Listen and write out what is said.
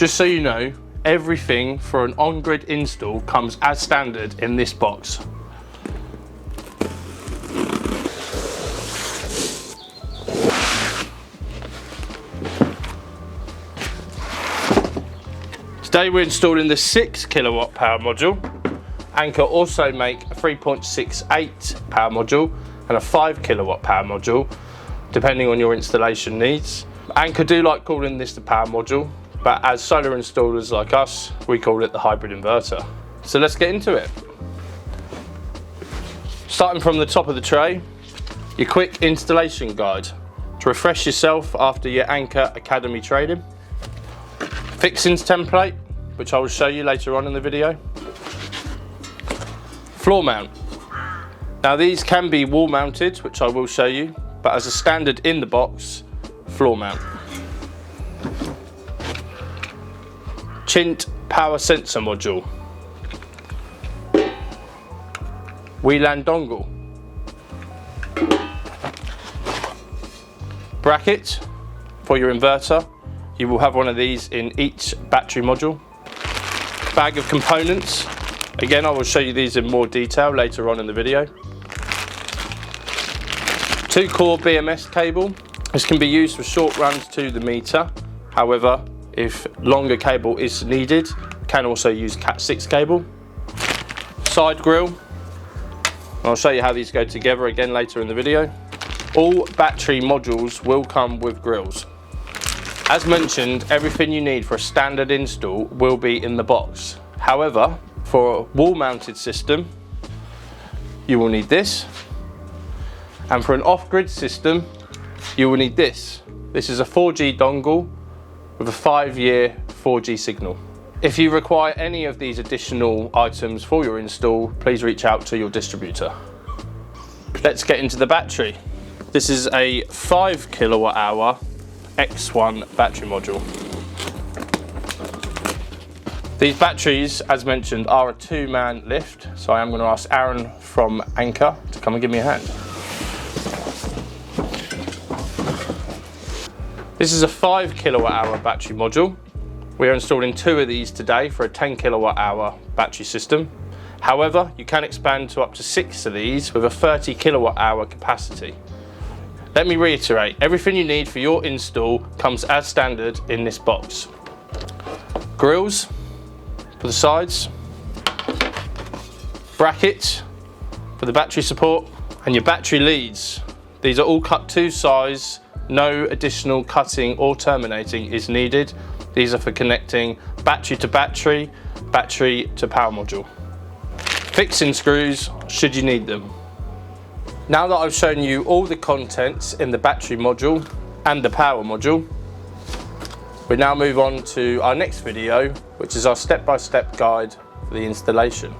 Just so you know, everything for an on-grid install comes as standard in this box. Today we're installing the 6 kilowatt power module. Anker also make a 3.68 power module and a 5 kilowatt power module, depending on your installation needs. Anker do like calling this the power module, but as solar installers like us, we call it the hybrid inverter. So let's get into it. Starting from the top of the tray, your quick installation guide to refresh yourself after your Anker Academy training. Fixings template, which I will show you later on in the video. Floor mount. Now these can be wall mounted, which I will show you, but as a standard in the box, floor mount. Chint power sensor module. WLAN dongle. Bracket for your inverter. You will have one of these in each battery module. Bag of components. Again, I will show you these in more detail later on in the video. 2-core BMS cable. This can be used for short runs to the meter. However, if longer cable is needed, can also use Cat6 cable. Side grill. I'll show you how these go together again later in the video. All battery modules will come with grills. As mentioned, everything you need for a standard install will be in the box. However, for a wall mounted system, you will need this. And for an off-grid system, you will need this. This is a 4G dongle with a 5-year 4G signal. If you require any of these additional items for your install, please reach out to your distributor. Let's get into the battery. This is a 5 kilowatt hour X1 battery module. These batteries, as mentioned, are a 2-man lift, so I am going to ask Aaron from Anker to come and give me a hand. This is a 5 kilowatt hour battery module. We are installing 2 of these today for a 10 kilowatt hour battery system. However, you can expand to up to 6 of these with a 30 kilowatt hour capacity. Let me reiterate, everything you need for your install comes as standard in this box. Grills for the sides, brackets for the battery support, and your battery leads. These are all cut to size, no additional cutting or terminating is needed. These are for connecting battery to battery, battery to power module. Fixing screws should you need them. Now that I've shown you all the contents in the battery module and the power module, we now move on to our next video, which is our step-by-step guide for the installation.